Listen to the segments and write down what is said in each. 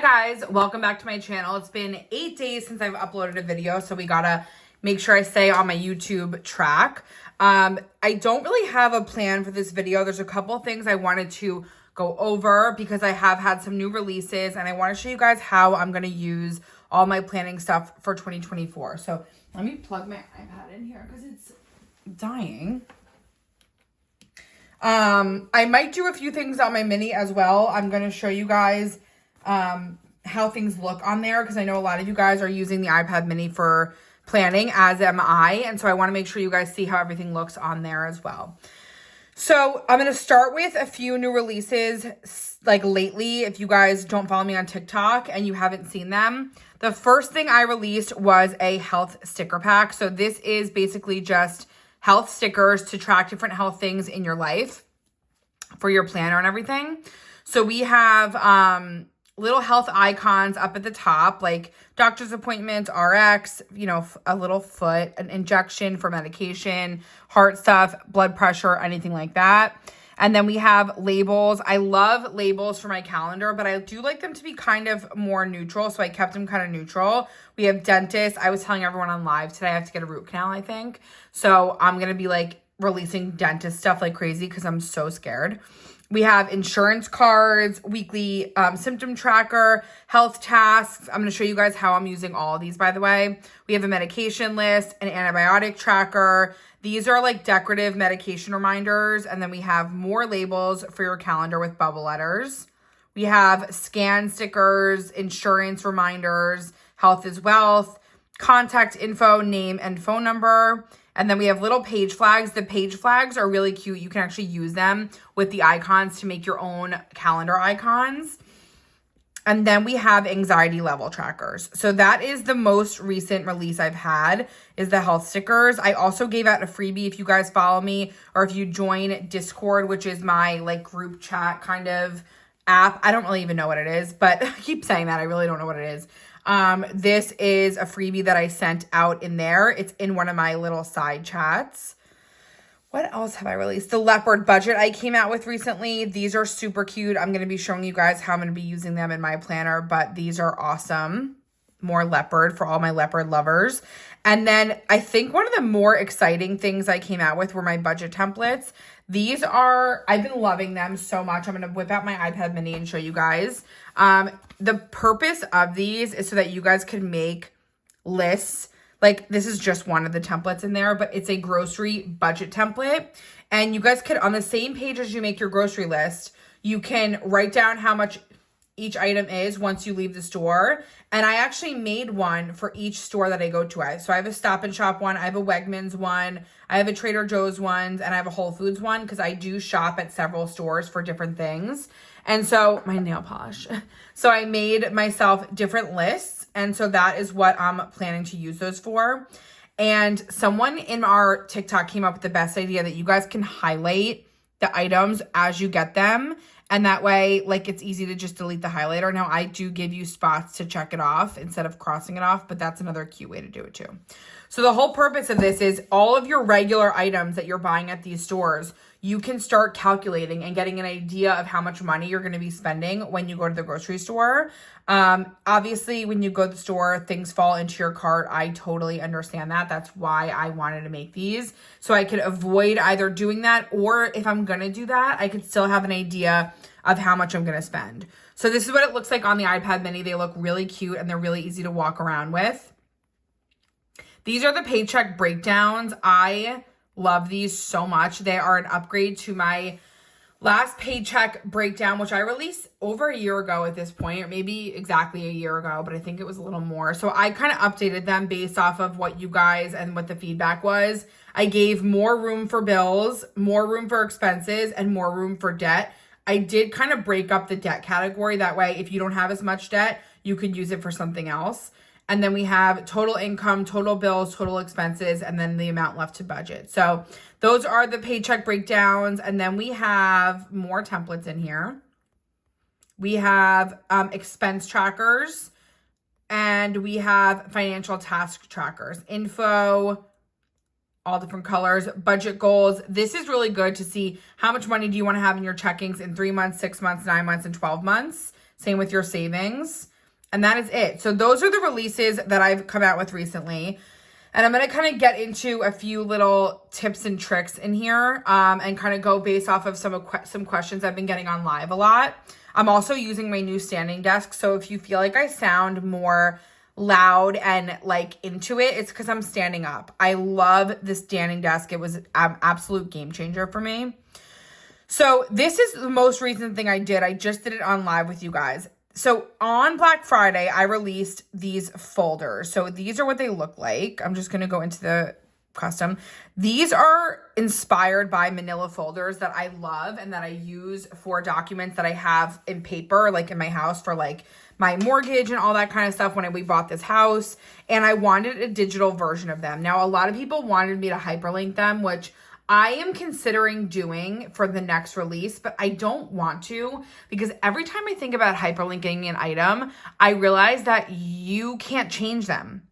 guys, welcome back to my channel. It's been 8 days since I've uploaded a video, so we gotta make sure I stay on my YouTube track. I don't really have a plan for this video. There's a couple things I wanted to go over because I have had some new releases and I want to show you guys how I'm going to use all my planning stuff for 2024. So let me plug my iPad in here because it's dying. I might do a few things on my mini as well. I'm going to show you guys how things look on there because I know a lot of you guys are using the iPad mini for planning, as am I. And so I want to make sure you guys see how everything looks on there as well. So I'm going to start with a few new releases like lately. If you guys don't follow me on TikTok and you haven't seen them, the first thing I released was a health sticker pack. So this is basically just health stickers to track different health things in your life for your planner and everything. So we have little health icons up at the top, like doctor's appointments, RX, you know, a little foot, an injection for medication, heart stuff, blood pressure, anything like that. And then we have labels. I love labels for my calendar, but I do like them to be kind of more neutral. So I kept them kind of neutral. We have dentist. I was telling everyone on live today I have to get a root canal, I think. So I'm going to be like releasing dentist stuff like crazy because I'm so scared. We have insurance cards, weekly symptom tracker, health tasks. I'm going to show you guys how I'm using all of these, by the way. We have a medication list, an antibiotic tracker. These are like decorative medication reminders. And then we have more labels for your calendar with bubble letters. We have scan stickers, insurance reminders, health is wealth, contact info, name and phone number. And then we have little page flags. The page flags are really cute. You can actually use them with the icons to make your own calendar icons. And then we have anxiety level trackers. So that is the most recent release I've had, is the health stickers. I also gave out a freebie if you guys follow me or if you join Discord, which is my like group chat kind of app. I don't really even know what it is, but I keep saying that. I really don't know what it is. This is a freebie that I sent out in there. It's in one of my little side chats. What else have I released? The leopard budget I came out with recently. These are super cute. I'm going to be showing you guys how I'm going to be using them in my planner, but these are awesome. More leopard for all my leopard lovers. And then I think one of the more exciting things I came out with were my budget templates. These are, I've been loving them so much. I'm going to whip out my iPad mini and show you guys. The purpose of these is so that you guys can make lists. Like this is just one of the templates in there, but it's a grocery budget template. And you guys could, on the same page as you make your grocery list, you can write down how much each item is once you leave the store. And I actually made one for each store that I go to. So I have a Stop and Shop one, I have a Wegmans one, I have a Trader Joe's one, and I have a Whole Foods one because I do shop at several stores for different things. And so my nail polish. So I made myself different lists. And so that is what I'm planning to use those for. And someone in our TikTok came up with the best idea that you guys can highlight the items as you get them. And that way, like, it's easy to just delete the highlighter. Now, I do give you spots to check it off instead of crossing it off, but that's another cute way to do it too. So the whole purpose of this is all of your regular items that you're buying at these stores, you can start calculating and getting an idea of how much money you're going to be spending when you go to the grocery store. Obviously, when you go to the store, things fall into your cart. I totally understand that. That's why I wanted to make these. So I could avoid either doing that, or if I'm going to do that, I could still have an idea of how much I'm going to spend. So this is what it looks like on the iPad mini. They look really cute and they're really easy to walk around with. These are the paycheck breakdowns. I love these so much. They are an upgrade to my last paycheck breakdown, which I released over a year ago at this point, or maybe exactly a year ago, but I think it was a little more. So I kind of updated them based off of what you guys and what the feedback was. I gave more room for bills, more room for expenses, and more room for debt. I did kind of break up the debt category. That way, if you don't have as much debt, you could use it for something else. And then we have total income, total bills, total expenses, and then the amount left to budget. So those are the paycheck breakdowns. And then we have more templates in here. We have expense trackers, and we have financial task trackers, info, all different colors, budget goals. This is really good to see how much money do you want to have in your checkings in 3 months, 6 months, 9 months, and 12 months. Same with your savings. And that is it. So those are the releases that I've come out with recently. And I'm going to kind of get into a few little tips and tricks in here and kind of go based off of some questions I've been getting on live a lot. I'm also using my new standing desk. So if you feel like I sound more loud and like into it, it's because I'm standing up. I love this standing desk. It was an absolute game changer for me. So this is the most recent thing I did. I just did it on live with you guys. So on Black Friday, I released these folders. So these are what they look like. I'm just going to go into the custom. These are inspired by manila folders that I love and that I use for documents that I have in paper, like in my house for like my mortgage and all that kind of stuff when we bought this house. And I wanted a digital version of them. Now, a lot of people wanted me to hyperlink them, which I am considering doing for the next release, but I don't want to because every time I think about hyperlinking an item, I realize that you can't change them.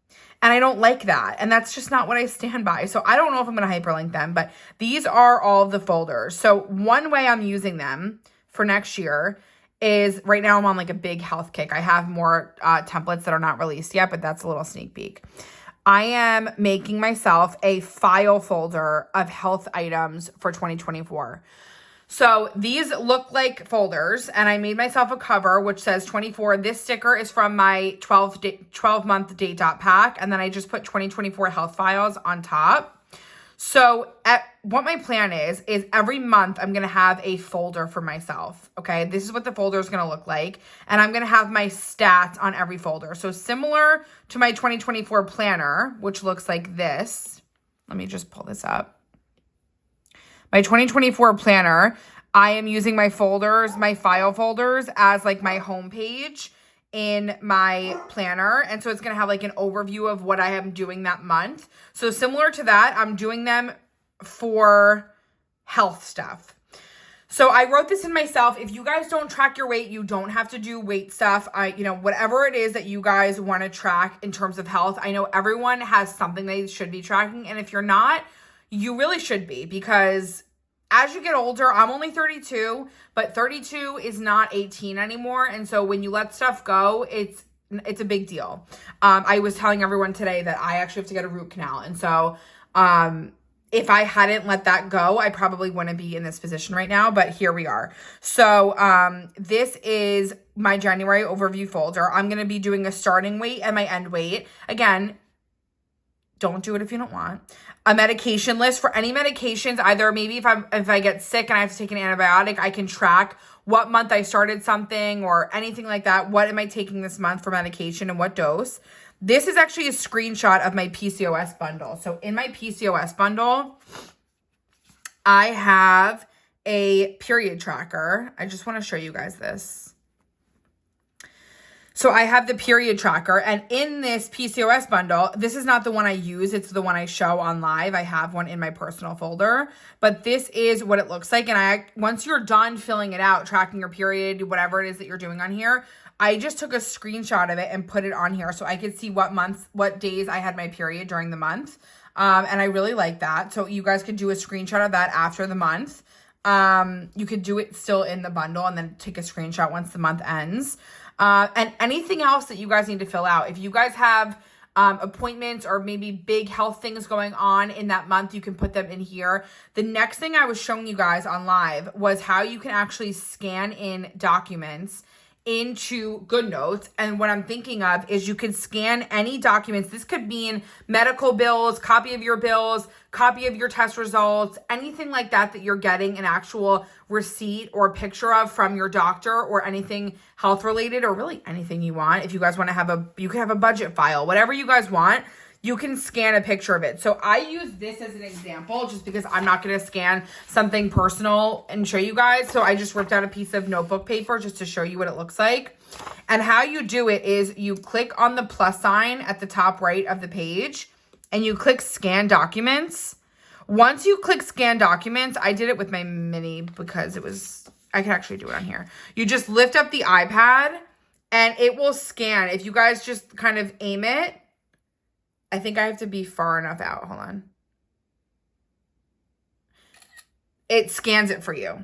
And I don't like that. And that's just not what I stand by. So I don't know if I'm going to hyperlink them, but these are all of the folders. So one way I'm using them for next year is right now I'm on like a big health kick. I have more templates that are not released yet, but that's a little sneak peek. I am making myself a file folder of health items for 2024. So these look like folders, and I made myself a cover which says 24. This sticker is from my 12-month date pack, and then I just put 2024 health files on top. So what my plan is every month I'm going to have a folder for myself, okay? This is what the folder is going to look like, and I'm going to have my stats on every folder. So similar to my 2024 planner, which looks like this. Let me just pull this up. My 2024 planner, I am using my folders, my file folders as like my homepage in my planner. And so it's going to have like an overview of what I am doing that month. So similar to that, I'm doing them for health stuff. So I wrote this in myself. If you guys don't track your weight, you don't have to do weight stuff. Whatever it is that you guys want to track in terms of health. I know everyone has something they should be tracking. And if you're not, you really should be, because as you get older, I'm only 32, but 32 is not 18 anymore. And so when you let stuff go, it's a big deal. I was telling everyone today that I actually have to get a root canal. And so if I hadn't let that go, I probably wouldn't be in this position right now, but here we are. So this is my January overview folder. I'm going to be doing a starting weight and my end weight. Again, don't do it if you don't want. A medication list for any medications, either maybe if I get sick and I have to take an antibiotic, I can track what month I started something or anything like that. What am I taking this month for medication and what dose? This is actually a screenshot of my PCOS bundle. So in my PCOS bundle, I have a period tracker. I just want to show you guys this. So I have the period tracker, and in this PCOS bundle, this is not the one I use. It's the one I show on live. I have one in my personal folder, but this is what it looks like. And once you're done filling it out, tracking your period, whatever it is that you're doing on here, I just took a screenshot of it and put it on here so I could see what days I had my period during the month. And I really like that. So you guys could do a screenshot of that after the month. You could do it still in the bundle and then take a screenshot once the month ends. And anything else that you guys need to fill out. If you guys have appointments or maybe big health things going on in that month, you can put them in here. The next thing I was showing you guys on live was how you can actually scan in documents into GoodNotes. And what I'm thinking of is you could scan any documents. This could mean medical bills, copy of your bills, copy of your test results, anything like that you're getting an actual receipt or picture of from your doctor, or anything health related, or really anything you want. If you guys want to you can have a budget file, whatever you guys want. You can scan a picture of it. So I use this as an example just because I'm not going to scan something personal and show you guys. So I just ripped out a piece of notebook paper just to show you what it looks like. And how you do it is you click on the plus sign at the top right of the page and you click scan documents. Once you click scan documents, I did it with my mini because I can actually do it on here. You just lift up the iPad and it will scan. If you guys just kind of aim it, I think I have to be far enough out. Hold on. It scans it for you.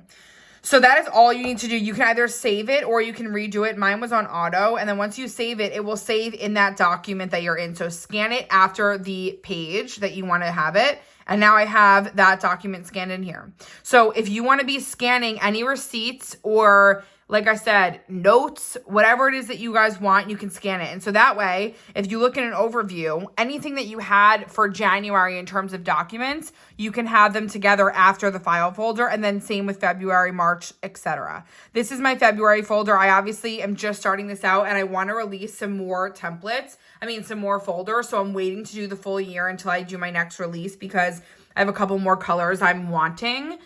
So that is all you need to do. You can either save it or you can redo it. Mine was on auto. And then once you save it, it will save in that document that you're in. So scan it after the page that you want to have it. And now I have that document scanned in here. So if you want to be scanning any receipts or, like I said, notes, whatever it is that you guys want, you can scan it. And so that way, if you look in an overview, anything that you had for January in terms of documents, you can have them together after the file folder, and then same with February, March, etc. This is my February folder. I obviously am just starting this out, and I want to release some more templates. Some more folders. So I'm waiting to do the full year until I do my next release because I have a couple more colors I'm wanting.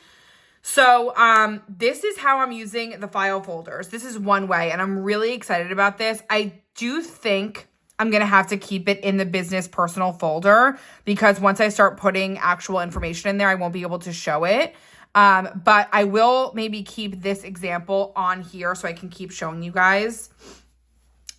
So this is how I'm using the file folders. This is one way, and I'm really excited about this. I do think I'm going to have to keep it in the business personal folder because once I start putting actual information in there, I won't be able to show it. But I will maybe keep this example on here so I can keep showing you guys.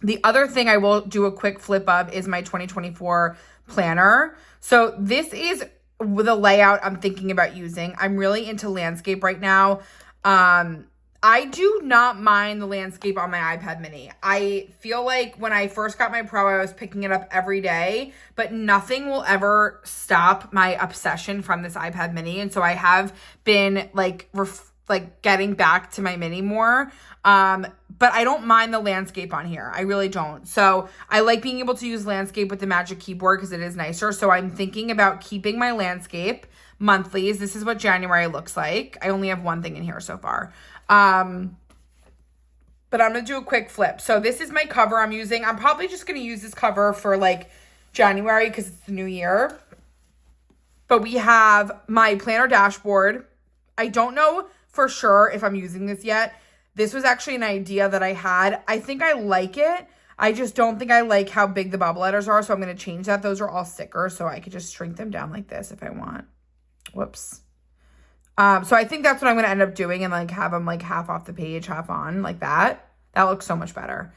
The other thing I will do a quick flip of is my 2024 planner. So this is the layout I'm thinking about using. I'm really into landscape right now. I do not mind the landscape on my iPad mini. I feel like when I first got my Pro, I was picking it up every day, but nothing will ever stop my obsession from this iPad mini. And so I have been like getting back to my mini more. But I don't mind the landscape on here. I really don't. So I like being able to use landscape with the Magic Keyboard because it is nicer. So I'm thinking about keeping my landscape monthlies. This is what January looks like. I only have one thing in here so far. But I'm going to do a quick flip. So this is my cover I'm using. I'm probably just going to use this cover for like January because it's the new year. But we have my planner dashboard. I don't know for sure if I'm using this yet. This was actually an idea that I had. I think I like it. I just don't think I like how big the bubble letters are. So I'm going to change that. Those are all stickers. So I could just shrink them down like this if I want. Whoops. So I think that's what I'm going to end up doing and like have them like half off the page, half on like that. That looks so much better.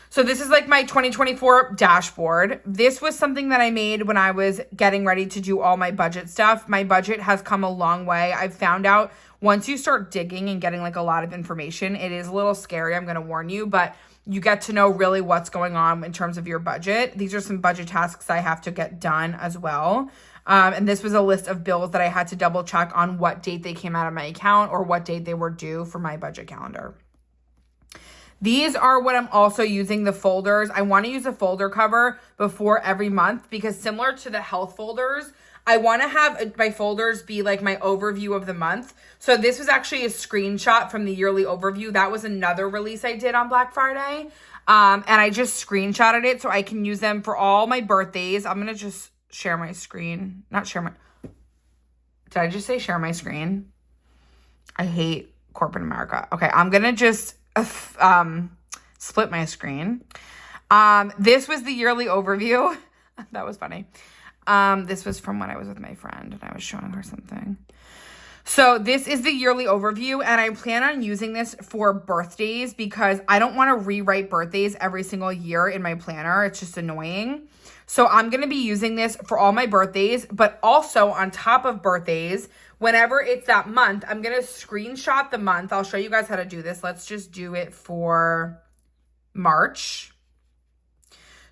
So this is like my 2024 dashboard. This was something that I made when I was getting ready to do all my budget stuff. My budget has come a long way. I've found out once you start digging and getting like a lot of information, it is a little scary. I'm going to warn you, but you get to know really what's going on in terms of your budget. These are some budget tasks I have to get done as well. And this was a list of bills that I had to double check on what date they came out of my account or what date they were due for my budget calendar. These are what I'm also using, the folders. I want to use a folder cover before every month because similar to the health folders, I want to have my folders be like my overview of the month. So this was actually a screenshot from the yearly overview. That was another release I did on Black Friday. And I just screenshotted it so I can use them for all my birthdays. I'm going to just share my screen. Did I just say share my screen? I hate corporate America. Okay, I'm going to just split my screen. This was the yearly overview. That was funny. This was from when I was with my friend and I was showing her something. So this is the yearly overview and I plan on using this for birthdays because I don't want to rewrite birthdays every single year in my planner. It's just annoying. So I'm going to be using this for all my birthdays, but also on top of birthdays, whenever it's that month, I'm going to screenshot the month. I'll show you guys how to do this. Let's just do it for March.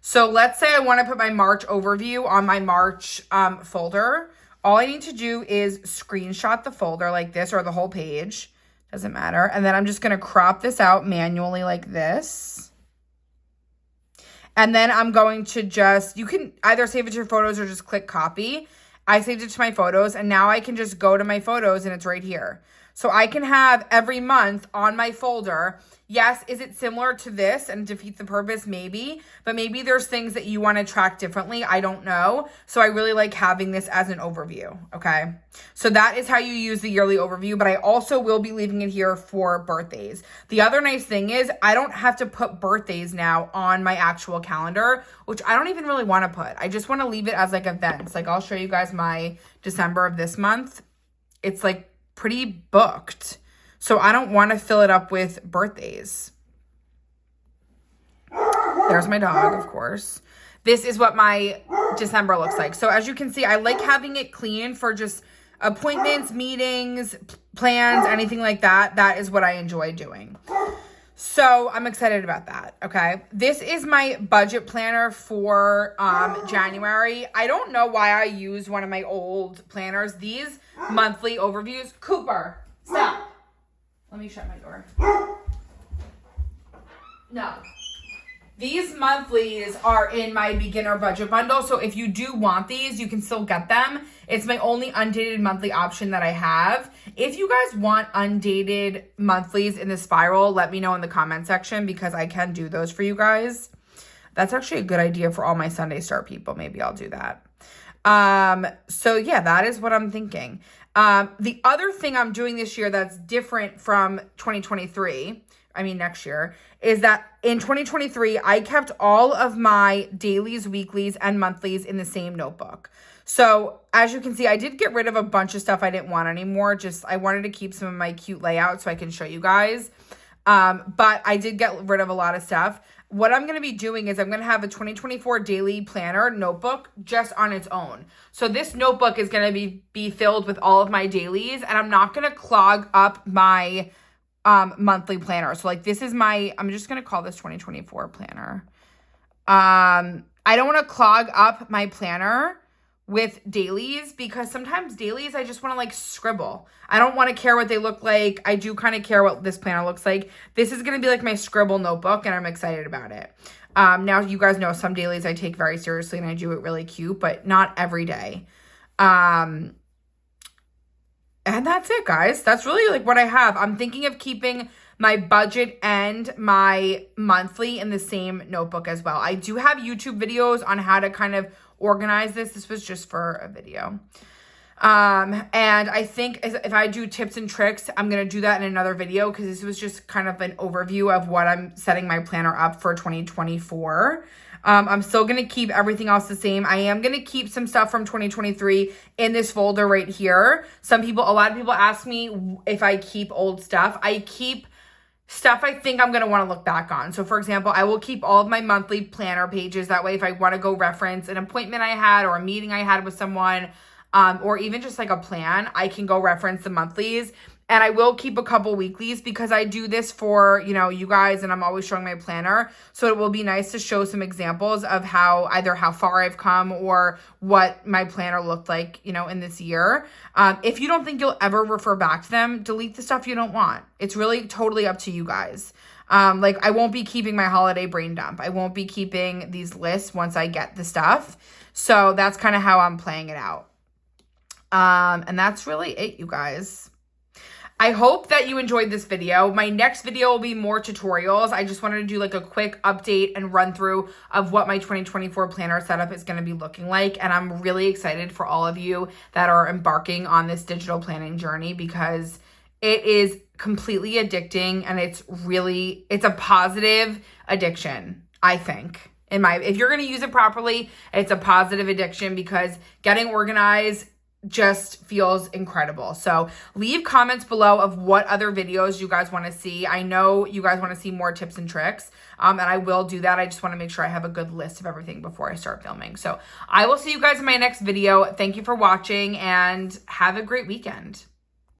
So let's say I want to put my March overview on my March folder. All I need to do is screenshot the folder like this or the whole page. Doesn't matter. And then I'm just going to crop this out manually like this. And then I'm going to you can either save it to your photos or just click copy. I saved it to my photos and now I can just go to my photos and it's right here. So I can have every month on my folder. Yes, is it similar to this and defeats the purpose? Maybe, but maybe there's things that you want to track differently. I don't know. So I really like having this as an overview. Okay. So that is how you use the yearly overview, but I also will be leaving it here for birthdays. The other nice thing is I don't have to put birthdays now on my actual calendar, which I don't even really want to put. I just want to leave it as like events. Like I'll show you guys my December of this month. It's like pretty booked. So I don't want to fill it up with birthdays. There's my dog, of course. This is what my December looks like. So as you can see, I like having it clean for just appointments, meetings, plans, anything like that, that is what I enjoy doing. So I'm excited about that, okay? This is my budget planner for January. I don't know why I use one of my old planners. These monthly overviews. Cooper, stop. Let me shut my door. No. These monthlies are in my beginner budget bundle. So if you do want these, you can still get them. It's my only undated monthly option that I have. If you guys want undated monthlies in the spiral, let me know in the comment section because I can do those for you guys. That's actually a good idea for all my Sunday Start people. Maybe I'll do that. So yeah, that is what I'm thinking. The other thing I'm doing this year that's different from 2023, I mean next year, is that in 2023, I kept all of my dailies, weeklies, and monthlies in the same notebook. So as you can see, I did get rid of a bunch of stuff I didn't want anymore. Just I wanted to keep some of my cute layouts so I can show you guys. But I did get rid of a lot of stuff. What I'm going to be doing is I'm going to have a 2024 daily planner notebook just on its own. So this notebook is going to be filled with all of my dailies, and I'm not going to clog up my monthly planner. So like this is I'm just going to call this 2024 planner. I don't want to clog up my planner with dailies because sometimes dailies, I just want to like scribble. I don't want to care what they look like. I do kind of care what this planner looks like. This is going to be like my scribble notebook and I'm excited about it. Now you guys know some dailies I take very seriously and I do it really cute, but not every day. And that's it, guys. That's really like what I have. I'm thinking of keeping my budget and my monthly in the same notebook as well. I do have YouTube videos on how to kind of organize this. This was just for a video. And I think if I do tips and tricks, I'm going to do that in another video because this was just kind of an overview of what I'm setting my planner up for 2024. I'm still going to keep everything else the same. I am going to keep some stuff from 2023 in this folder right here. A lot of people ask me if I keep old stuff. I keep stuff I think I'm going to want to look back on. So for example, I will keep all of my monthly planner pages. That way, if I want to go reference an appointment I had or a meeting I had with someone, or even just like a plan, I can go reference the monthlies. And I will keep a couple weeklies because I do this for, you guys, and I'm always showing my planner. So it will be nice to show some examples of either how far I've come or what my planner looked like, in this year. If you don't think you'll ever refer back to them, delete the stuff you don't want. It's really totally up to you guys. I won't be keeping my holiday brain dump. I won't be keeping these lists once I get the stuff. So that's kind of how I'm playing it out. And that's really it, you guys. I hope that you enjoyed this video. My next video will be more tutorials. I just wanted to do like a quick update and run through of what my 2024 planner setup is going to be looking like. And I'm really excited for all of you that are embarking on this digital planning journey because it is completely addicting and it's a positive addiction, I think. If you're going to use it properly, it's a positive addiction because getting organized just feels incredible. So leave comments below of what other videos you guys want to see. I know you guys want to see more tips and tricks, and I will do that. I just want to make sure I have a good list of everything before I start filming. So I will see you guys in my next video. Thank you for watching and have a great weekend.